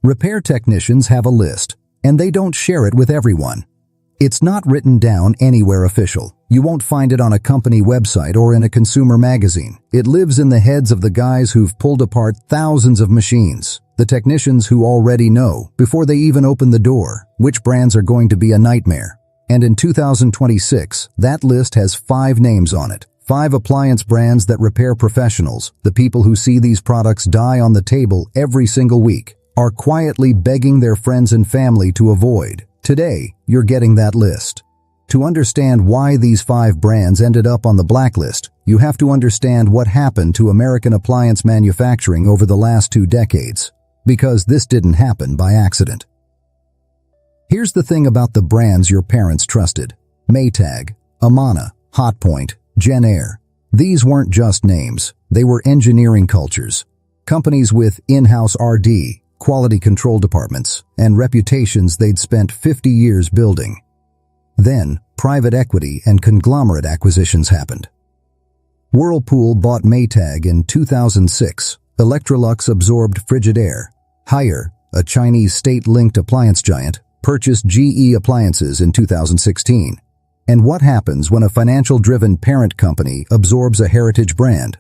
Repair technicians have a list, and they don't share it with everyone. It's not written down anywhere official. You won't find it on a company website or in a consumer magazine. It lives in the heads of the guys who've pulled apart thousands of machines, the technicians who already know, before they even open the door, which brands are going to be a nightmare. And in 2026, that list has 5 names on it. 5 appliance brands that repair professionals, the people who see these products die on the table every single week, are quietly begging their friends and family to avoid. Today, you're getting that list. To understand why these 5 brands ended up on the blacklist, you have to understand what happened to American appliance manufacturing over the last 2 decades. Because this didn't happen by accident. Here's the thing about the brands your parents trusted. Maytag, Amana, Hotpoint, Genair. These weren't just names, they were engineering cultures. Companies with in-house R&D, quality control departments, and reputations they'd spent 50 years building. Then, private equity and conglomerate acquisitions happened. Whirlpool bought Maytag in 2006. Electrolux absorbed Frigidaire. Haier, a Chinese state-linked appliance giant, purchased GE Appliances in 2016. And what happens when a financial-driven parent company absorbs a heritage brand?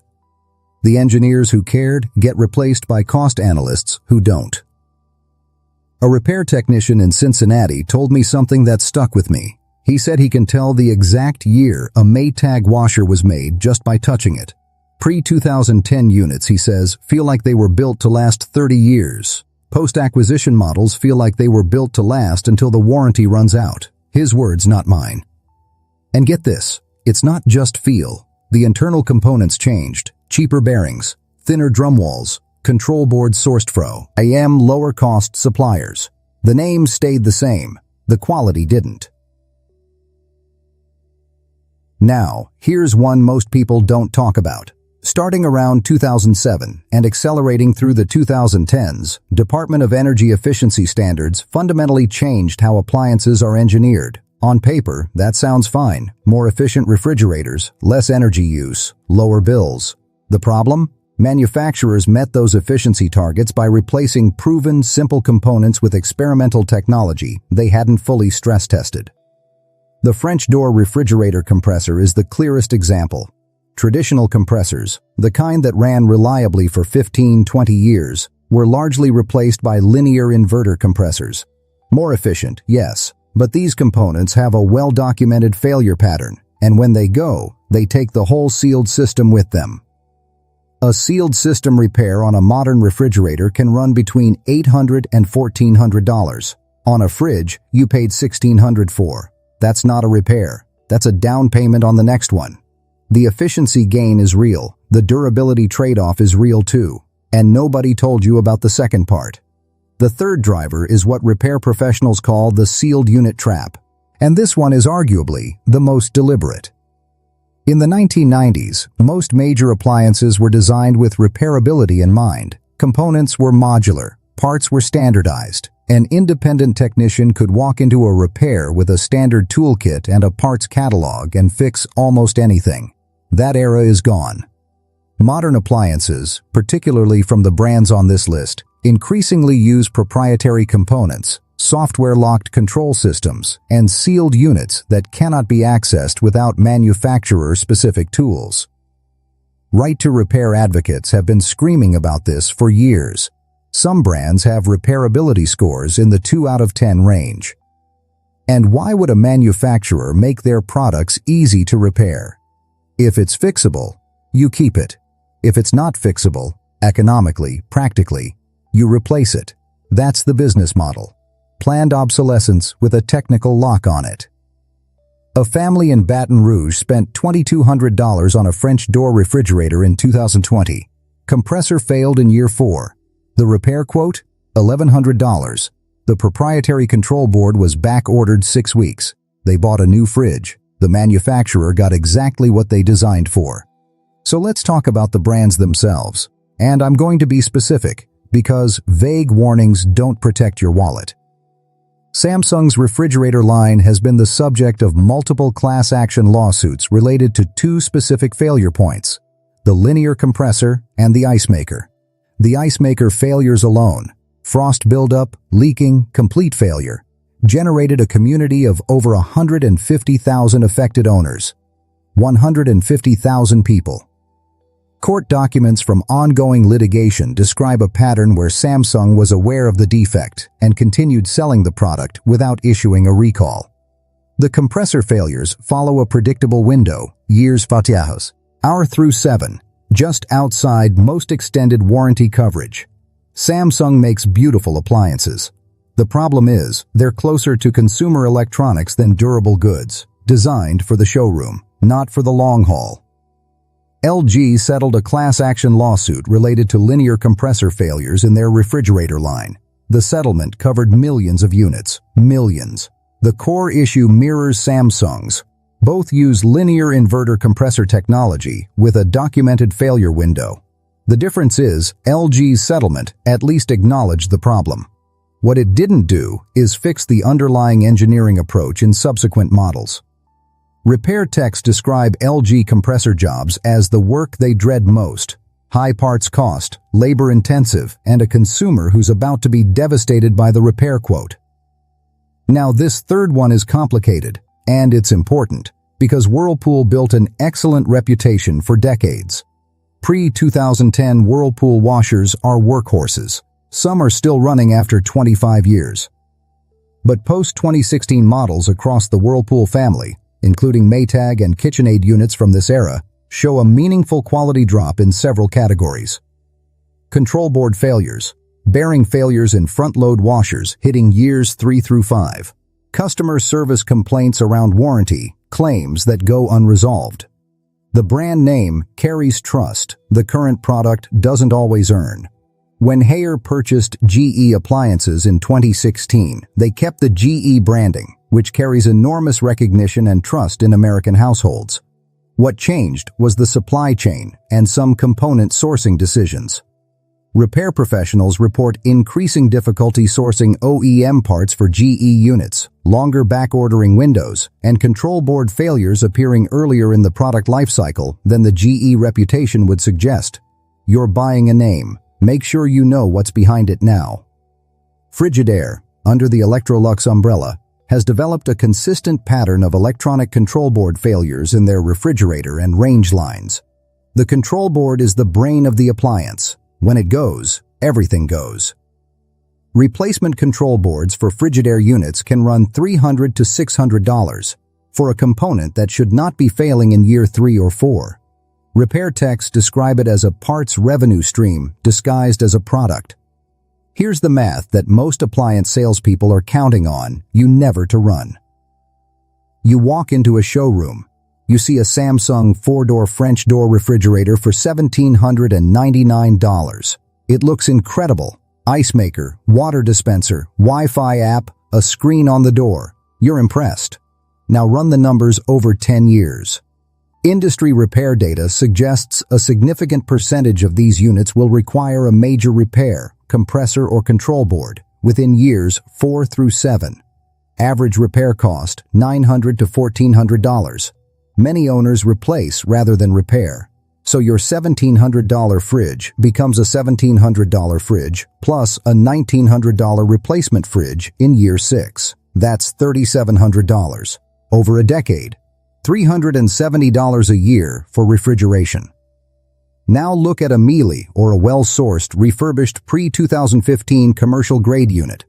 The engineers who cared get replaced by cost analysts who don't. A repair technician in Cincinnati told me something that stuck with me. He said he can tell the exact year a Maytag washer was made just by touching it. Pre-2010 units, he says, feel like they were built to last 30 years. Post-acquisition models feel like they were built to last until the warranty runs out. His words, not mine. And get this, it's not just feel. The internal components changed. Cheaper bearings, thinner drum walls, control boards sourced from lower-cost suppliers. The names stayed the same. The quality didn't. Now, here's one most people don't talk about. Starting around 2007 and accelerating through the 2010s, Department of Energy efficiency standards fundamentally changed how appliances are engineered. On paper, that sounds fine. More efficient refrigerators, less energy use, lower bills. The problem? Manufacturers met those efficiency targets by replacing proven, simple components with experimental technology they hadn't fully stress-tested. The French door refrigerator compressor is the clearest example. Traditional compressors, the kind that ran reliably for 15-20 years, were largely replaced by linear inverter compressors. More efficient, yes, but these components have a well-documented failure pattern, and when they go, they take the whole sealed system with them. A sealed system repair on a modern refrigerator can run between $800 and $1,400. On a fridge, you paid $1,600 for. That's not a repair. That's a down payment on the next one. The efficiency gain is real. The durability trade-off is real too. And nobody told you about the second part. The third driver is what repair professionals call the sealed unit trap. And this one is arguably the most deliberate. In the 1990s, most major appliances were designed with repairability in mind. Components were modular, parts were standardized. An independent technician could walk into a repair with a standard toolkit and a parts catalog and fix almost anything. That era is gone. Modern appliances, particularly from the brands on this list, increasingly use proprietary components, software-locked control systems, and sealed units that cannot be accessed without manufacturer-specific tools. Right-to-repair advocates have been screaming about this for years. Some brands have repairability scores in the 2 out of 10 range. And why would a manufacturer make their products easy to repair? If it's fixable, you keep it. If it's not fixable, economically, practically, you replace it. That's the business model. Planned obsolescence with a technical lock on it. A family in Baton Rouge spent $2,200 on a French door refrigerator in 2020. Compressor failed in year 4. The repair quote? $1,100. The proprietary control board was back-ordered 6 weeks. They bought a new fridge. The manufacturer got exactly what they designed for. So let's talk about the brands themselves. And I'm going to be specific, because vague warnings don't protect your wallet. Samsung's refrigerator line has been the subject of multiple class action lawsuits related to 2 specific failure points: the linear compressor and the ice maker. The ice maker failures alone, frost buildup, leaking, complete failure, generated a community of over 150,000 affected owners. 150,000 people. Court documents from ongoing litigation describe a pattern where Samsung was aware of the defect and continued selling the product without issuing a recall. The compressor failures follow a predictable window, years fatiahos, hour through 7, just outside most extended warranty coverage. Samsung makes beautiful appliances. The problem is, they're closer to consumer electronics than durable goods, designed for the showroom, not for the long haul. LG settled a class action lawsuit related to linear compressor failures in their refrigerator line. The settlement covered millions of units, millions. The core issue mirrors Samsung's. Both use linear inverter compressor technology with a documented failure window. The difference is, LG's settlement at least acknowledged the problem. What it didn't do is fix the underlying engineering approach in subsequent models. Repair techs describe LG compressor jobs as the work they dread most. High parts cost, labor-intensive, and a consumer who's about to be devastated by the repair quote. Now this third one is complicated, and it's important, because Whirlpool built an excellent reputation for decades. Pre-2010 Whirlpool washers are workhorses. Some are still running after 25 years. But post-2016 models across the Whirlpool family, including Maytag and KitchenAid units from this era, show a meaningful quality drop in several categories. Control board failures. Bearing failures in front-load washers hitting years 3 through 5. Customer service complaints around warranty, claims that go unresolved. The brand name carries trust the current product doesn't always earn. When Haier purchased GE Appliances in 2016, they kept the GE branding, which carries enormous recognition and trust in American households. What changed was the supply chain and some component sourcing decisions. Repair professionals report increasing difficulty sourcing OEM parts for GE units, longer back-ordering windows, and control board failures appearing earlier in the product lifecycle than the GE reputation would suggest. You're buying a name. Make sure you know what's behind it now. Frigidaire, under the Electrolux umbrella, has developed a consistent pattern of electronic control board failures in their refrigerator and range lines. The control board is the brain of the appliance. When it goes, everything goes. Replacement control boards for Frigidaire units can run $300 to $600 for a component that should not be failing in year 3 or 4. Repair techs describe it as a parts revenue stream disguised as a product. Here's the math that most appliance salespeople are counting on you never to run. You walk into a showroom. You see a Samsung 4-door French door refrigerator for $1,799. It looks incredible. Ice maker, water dispenser, Wi-Fi app, a screen on the door. You're impressed. Now run the numbers over 10 years. Industry repair data suggests a significant percentage of these units will require a major repair, compressor or control board, within years 4 through 7. Average repair cost, $900 to $1,400. Many owners replace rather than repair. So your $1,700 fridge becomes a $1,700 fridge plus a $1,900 replacement fridge in year 6. That's $3,700. Over a decade. $370 a year for refrigeration. Now look at a Miele or a well-sourced, refurbished pre-2015 commercial-grade unit.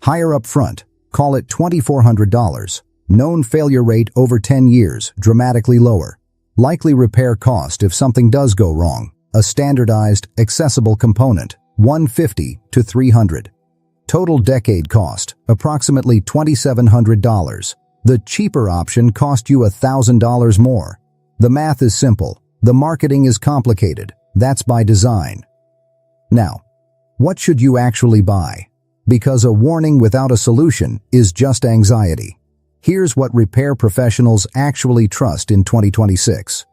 Higher up front, call it $2,400. Known failure rate over 10 years, dramatically lower. Likely repair cost if something does go wrong. A standardized, accessible component, $150 to $300. Total decade cost, approximately $2,700. The cheaper option cost you $1,000 more. The math is simple. The marketing is complicated. That's by design. Now, what should you actually buy? Because a warning without a solution is just anxiety. Here's what repair professionals actually trust in 2026.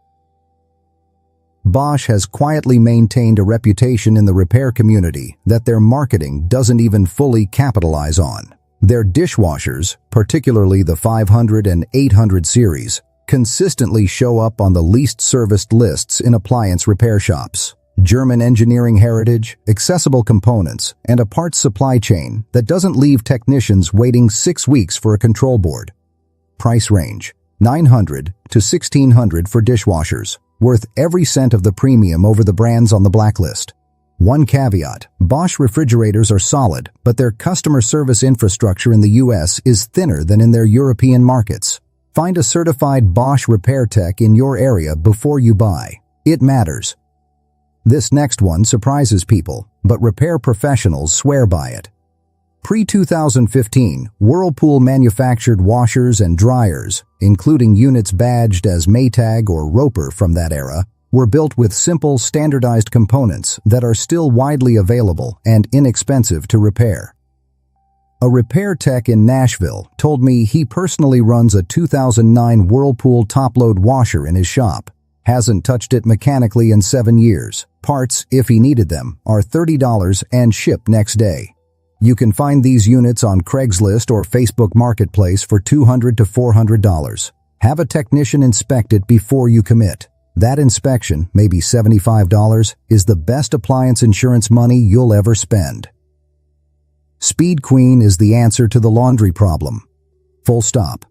Bosch has quietly maintained a reputation in the repair community that their marketing doesn't even fully capitalize on. Their dishwashers, particularly the 500 and 800 series, consistently show up on the least serviced lists in appliance repair shops. German engineering heritage, accessible components, and a parts supply chain that doesn't leave technicians waiting 6 weeks for a control board. Price range: $900 to $1,600 for dishwashers, worth every cent of the premium over the brands on the Blacklist. One caveat: Bosch refrigerators are solid, but their customer service infrastructure in the US is thinner than in their European markets. Find a certified Bosch repair tech in your area before you buy. It matters. This next one surprises people, but repair professionals swear by it. Pre-2015, Whirlpool manufactured washers and dryers, including units badged as Maytag or Roper from that era, were built with simple, standardized components that are still widely available and inexpensive to repair. A repair tech in Nashville told me he personally runs a 2009 Whirlpool top-load washer in his shop. Hasn't touched it mechanically in 7 years. Parts, if he needed them, are $30 and ship next day. You can find these units on Craigslist or Facebook Marketplace for $200 to $400. Have a technician inspect it before you commit. That inspection, maybe $75, is the best appliance insurance money you'll ever spend. Speed Queen is the answer to the laundry problem. Full stop.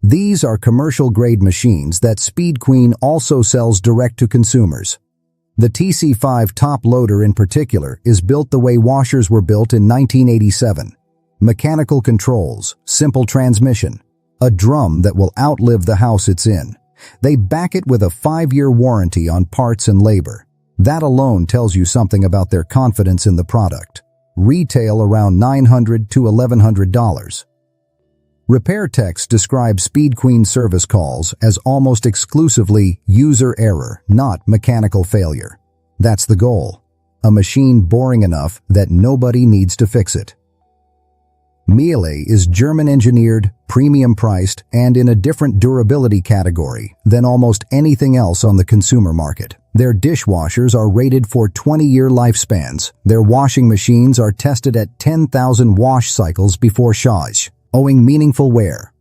These are commercial-grade machines that Speed Queen also sells direct to consumers. The TC5 top loader in particular is built the way washers were built in 1987. Mechanical controls, simple transmission, a drum that will outlive the house it's in. They back it with a 5-year warranty on parts and labor. That alone tells you something about their confidence in the product. Retail around $900 to $1,100. Repair techs describe Speed Queen service calls as almost exclusively user error, not mechanical failure. That's the goal. A machine boring enough that nobody needs to fix it. Miele is German-engineered, premium-priced, and in a different durability category than almost anything else on the consumer market. Their dishwashers are rated for 20-year lifespans. Their washing machines are tested at 10,000 wash cycles before charge, owing meaningful wear.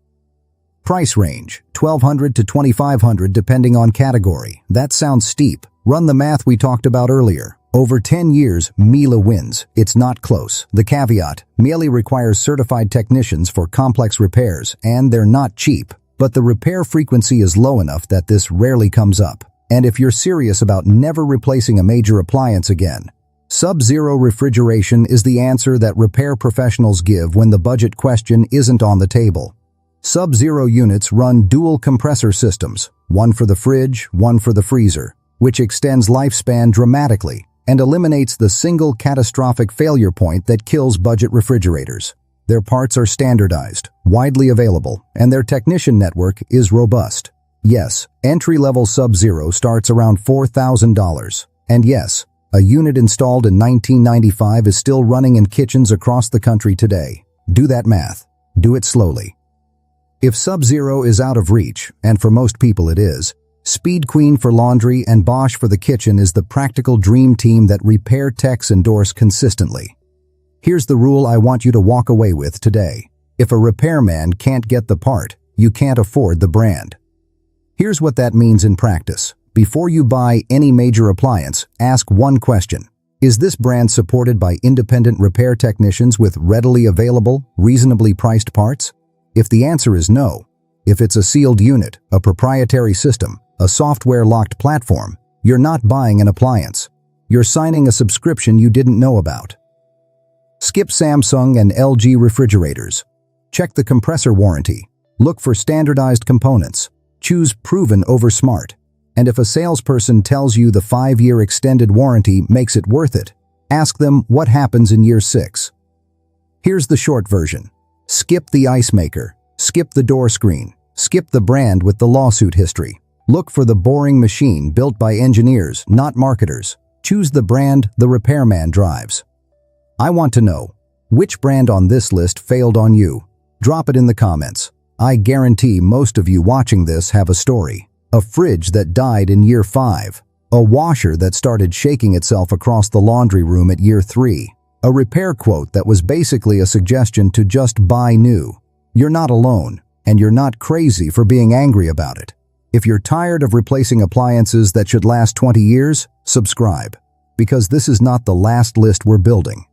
Price range: $1,200 to $2,500 depending on category. That sounds steep. Run the math we talked about earlier. Over 10 years, Miele wins. It's not close. The caveat: Miele requires certified technicians for complex repairs, and they're not cheap. But the repair frequency is low enough that this rarely comes up. And if you're serious about never replacing a major appliance again, Sub-Zero refrigeration is the answer that repair professionals give when the budget question isn't on the table. Sub-Zero units run dual compressor systems, one for the fridge, one for the freezer, which extends lifespan dramatically and eliminates the single catastrophic failure point that kills budget refrigerators. Their parts are standardized, widely available, and their technician network is robust. Yes, entry-level Sub-Zero starts around $4,000. And yes, a unit installed in 1995 is still running in kitchens across the country today. Do that math. Do it slowly. If Sub-Zero is out of reach, and for most people it is, Speed Queen for laundry and Bosch for the kitchen is the practical dream team that repair techs endorse consistently. Here's the rule I want you to walk away with today. If a repairman can't get the part, you can't afford the brand. Here's what that means in practice. Before you buy any major appliance, ask one question. Is this brand supported by independent repair technicians with readily available, reasonably priced parts? If the answer is no, if it's a sealed unit, a proprietary system, a software-locked platform, you're not buying an appliance. You're signing a subscription you didn't know about. Skip Samsung and LG refrigerators. Check the compressor warranty. Look for standardized components. Choose proven over smart. And if a salesperson tells you the 5-year extended warranty makes it worth it, ask them what happens in year 6. Here's the short version. Skip the ice maker. Skip the door screen. Skip the brand with the lawsuit history. Look for the boring machine built by engineers, not marketers. Choose the brand the repairman drives. I want to know, which brand on this list failed on you? Drop it in the comments. I guarantee most of you watching this have a story. A fridge that died in year 5. A washer that started shaking itself across the laundry room at year 3. A repair quote that was basically a suggestion to just buy new. You're not alone, and you're not crazy for being angry about it. If you're tired of replacing appliances that should last 20 years, subscribe. Because this is not the last list we're building.